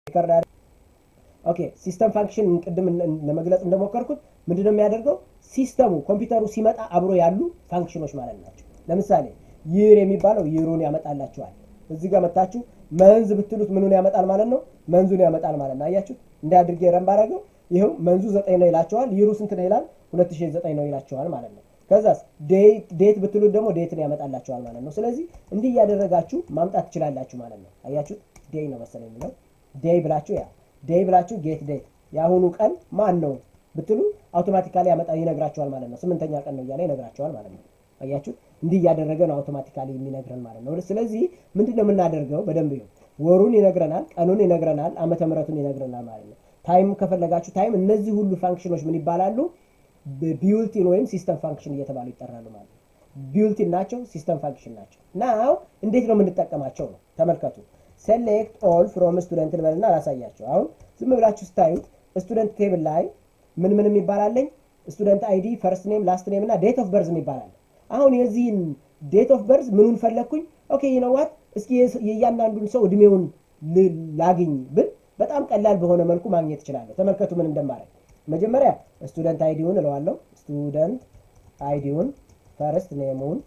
ሪከርድ ኦኬ ሲስተም ፋንክሽን ቅድም ለመግለጽ እንደሞከርኩት ምንድነው የሚያደርገው ሲስተሙ ኮምፒውተሩ ሲመጣ አብሮ ያሉ ፋንክሽኖች ማለት ናቸው ለምሳሌ ይር የሚባለው ይሩን ያመጣላችኋል እዚህ ጋር መጣችሁ መንዝ ብትሉት ምኑን ያመጣል ማለት ነው መንዙን ያመጣል ማለት ነው አያችሁ እንደ አድርጌ ረም ባረገው ይሄው መንዙ 9 ነው ይላችኋል ይሩ ስንት ነው ይላል 2009 ነው ይላችኋል ማለት ነው ከዛስ ዴት ብትሉት ደግሞ ዴትን ያመጣላችኋል ማለት ነው ስለዚህ እንዲህ ያደረጋችሁ ማምጣት ትችላላችሁ ማለት ነው አያችሁ ዴይ ነው መሰለኝ ነው ዴይ ብላችሁ ያ ዴይ ብላችሁ ጌት ዴት ያሁኑ ቀን ማን ነው ብትሉ አውቶማቲካሊ ያመጣ ይነግራችኋል ማለት ነው 8ኛ ቀን ነው እያለ ይነግራችኋል ማለት ነው አያችሁ እንዲህ ያደረገ ነው አውቶማቲካሊ የሚነግረን ማለት ነው ስለዚህ ምንድነው የምናደርገው በደንብ ይሁን ወሩን ይነግረናል ቀኑን ይነግረናል ዓመተ ምህረቱን ይነግረናል ማለት ነው ታይም ከፈለጋችሁ ታይም እነዚህ ሁሉ ፋንክሽኖች ምን ይባላሉ ቢውልቲን ወይም ሲስተም ፋንክሽን እየተባሉ ይጠራሉ ማለት ነው ቢውልቲን ናቸው ሲስተም ፋንክሽን ናቸው ናው እንዴት ነው የምንጠቀማቸው ነው ተመልከቱ select all from student ልበልና ላሳያችሁ አሁን ዝም ብላችሁ ስታዩት ስቱደንት ቴብል ላይ ምን የሚባላልኝ ስቱደንት አይዲ ፈርስት ኔም ላስት ኔም እና ዴት ኦፍ በርዝ የሚባላል አሁን የዚህን ዴት ኦፍ በርዝ ምኑን ፈለኩኝ ኦኬ you know what እስኪ የእያንዳንዱን ሰው እድሜውን ላግኝ ብል በጣም ቀላል በሆነ መልኩ ማግኘት ይችላል ተመልከቱ ምን እንደማረግ መጀመሪያ ስቱደንት አይዲውን እለዋለሁ ስቱደንት አይዲውን ፈርስት ኔሙን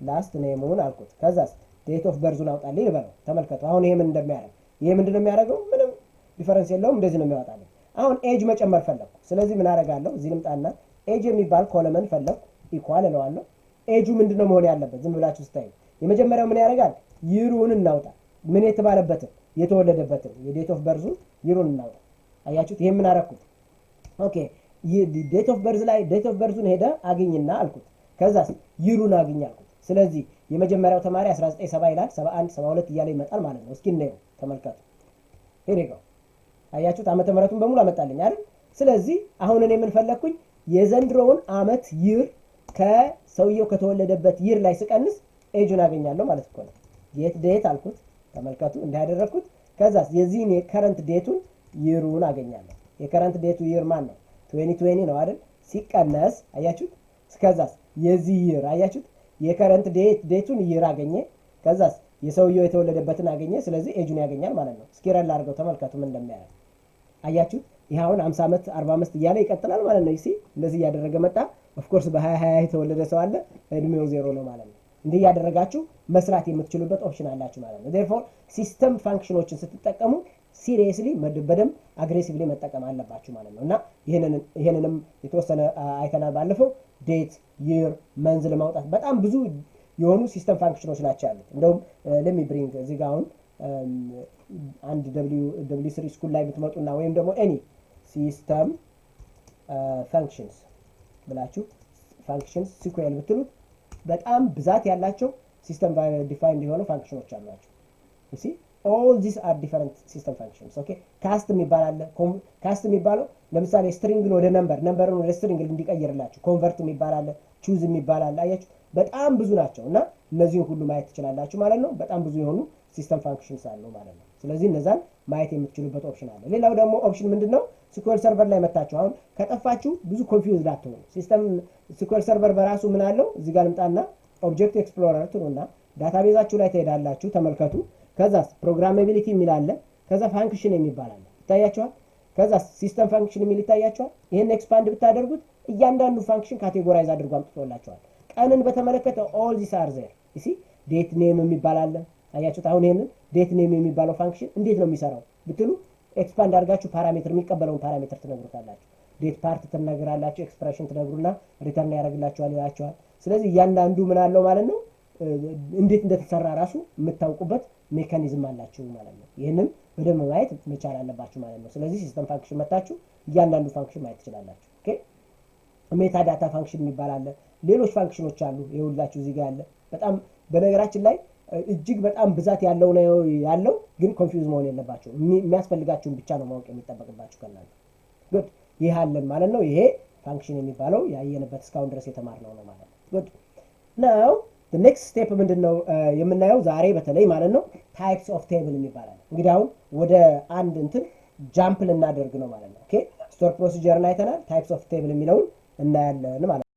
ላስት ኔሙን አልኩት ከዛስ ዴት ኦፍ በርዙን አውጣልኝ ልበለው ተመልከቱ አሁን ይሄ ምን እንደሚያደርግ ይሄ ምንድነው የሚያደርገው ምንም ዲፈረንስ የለውም እንደዚህ ነው የሚያወጣልኝ አሁን ኤጅ መጨመር ፈለኩ ስለዚህ ምን አደርጋለሁ እዚህ ልምጣና ኤጅ የሚባል ኮለመን ፈለኩ ኢኳል እለዋለሁ ኤጁ ምንድነው መሆን ያለበት ዝም ብላችሁ ስታዩ የመጀመሪያው ምን ያደርጋል ይሩን እናውጣ ምን የተባለበትን የተወለደበትን የዴት ኦፍ በርዙን ይሩን እናውጣ አያችሁት ይሄ ምን አደረኩት ኦኬ ዴት ኦፍ በርዝ ላይ ዴት ኦፍ በርዙን ሄደ አግኝና አልኩት ከዛስ ይሩን አግኝ አልኩት ስለዚህ የመጀመሪያው ተማሪ 1970 ይላል 71 72 እያለ ይመጣል ማለት ነው እስኪ ነው ተመልከቱ ሄሬጋው አያችሁት ዓመተ ምህረቱን በሙሉ አመጣልኝ አይደል ስለዚህ አሁን እኔ ምን ፈለኩኝ የዘንድሮውን አመት ይር ከሰውየው ከተወለደበት ይር ላይ ስቀንስ ኤጁን አገኛለሁ ማለት እኮ ነው ጌት ዴት አልኩት ተመልከቱ እንዳደረኩት ከዛስ የዚህን የከረንት ዴቱን ይሩን አገኛለሁ የከረንት ዴቱ ይር ማን ነው 2020 ነው አይደል ሲቀነስ አያችሁት ከዛስ የዚህ ይር አያችሁት የከረንት ዴቱን ይር አገኘ ከዛስ የሰውየው የተወለደበትን አገኘ ስለዚህ ኤጁን ያገኛል ማለት ነው ስኬረል አድርገው ተመልከቱ ምን እንደሚያደርግ አያችሁት ይሄውን 50 አመት 40 አመት እያለ ይቀጥላል ማለት ነው እሺ እንደዚህ ያደረገ መጣ ኦፍ ኮርስ በ2020 የተወለደ ሰው አለ እድሜው 0 ነው ማለት ነው እንዲህ ያደረጋችሁ መስራት የምትችሉበት ኦፕሽን አላችሁ ማለት ነው therefore ሲስተም ፋንክሽኖችን ስትጠቀሙ ሲሪየስሊ በደም አግሬሲቭሊ መጠቀም አለባችሁ ማለት ነው እና ይሄንንም የተወሰነ አይተናል ባለፈው ዴት ይር መንዝ ለማውጣት በጣም ብዙ የሆኑ ሲስተም ፋንክሽኖች ናቸው ያሉት እንደውም let me bring እዚህ ጋር አሁን አንድ w3 ስኩል ላይ ብትመጡና ወይም ደግሞ any ሲስተም ፋንክሽንስ ብላችሁ ፋንክሽንስ SQL ብትሉት በጣም ብዛት ያላቸው ሲስተም ዲፋይንድ የሆኑ ፋንክሽኖች አሏቸው you see all these are different system functions okay cast የሚባላል cast የሚባለው ለምሳሌ ስትሪንግን ወደ ነምበርን ወደ ስትሪንግ እንዲቀይርላችሁ ኮንቨርት የሚባላል choose የሚባላል አያችሁ በጣም ብዙ ናቸው እና እነዚህን ሁሉ ማየት ትችላላችሁ ማለት ነው በጣም ብዙ የሆኑ ሲስተም ፋንክሽንስ አሉ ማለት ነው ስለዚህ እነዛን ማየት የምትችሉበት ኦፕሽን አለ ሌላው ደግሞ ኦፕሽን ምንድነው SQL ሰርቨር ላይ መጣችሁ አሁን ከጠፋችሁ ብዙ ኮንፊውዝ ላትሆኑ ሲስተም SQL ሰርቨር በራሱ ምን አለው እዚህ ጋር ልምጣና ኦብጀክት ኤክስፕሎረር ትሉና ዳታቤዛችሁ ላይ ትሄዳላችሁ ተመልከቱ ከዛስ ፕሮግራማቢሊቲ የሚል አለ ከዛ ፋንክሽን የሚባል አለ ይታያችኋል ከዛ ሲስተም ፋንክሽን የሚል ይታያችኋል ይሄን ኤክስፓንድ ብታደርጉት እያንዳንዱ ፋንክሽን ካቴጎራይዝ አድርጎ አምጥቶላችኋል ቀንን በተመለከተ all these are there you see date name የሚባል አለ አያችሁት አሁን ይሄንን date name የሚባለው ፋንክሽን እንዴት ነው የሚሰራው ብትሉ ኤክስፓንድ አድርጋችሁ ፓራሜትር የሚቀበለውን ፓራሜትር ትነግሩታላችሁ ዴት ፓርት ትነግራላችሁ ኤክስፕሬሽን ትነግሩና ሪተርን ያደርግላችኋል ይላችኋል ስለዚህ እያንዳንዱ ምን አለው ማለት ነው እንዴት እንደተሰራ ራሱ የምታውቁበት ሜካኒዝም አላችሁ ማለት ነው ይሄንን በደንብ ማየት መቻል አለባችሁ ማለት ነው ስለዚህ ሲስተም ፋንክሽን መጣችሁ እያንዳንዱ ፋንክሽን ማየት ትችላላችሁ ኦኬ ሜታ ዳታ ፋንክሽን የሚባል አለ ሌሎች ፋንክሽኖች አሉ ይኸውላችሁ እዚህ ጋር አለ በጣም በነገራችን ላይ እጅግ በጣም ብዛት ያለው ነው ያለው ግን ኮንፊውዝ መሆን የለባችሁ የሚያስፈልጋችሁን ብቻ ነው ማወቅ የሚጠበቅባችሁ ከናንተ ጉድ ይሄ አለን ማለት ነው ይሄ ፋንክሽን የሚባለው ያየንበት እስካሁን ድረስ የተማርነው ነው ማለት ነው ጉድ ናው the next step ምንድነው የምናየው ዛሬ በተለይ ማለት ነው types of table የሚባል አለ እንግዲህ አሁን ወደ አንድ እንትን ጃምፕ ልናደርግ ነው ማለት ነው ኦኬ ስቶር ፕሮሲጀርን አይተናል types of table የሚለውን እናያለን ማለት ነው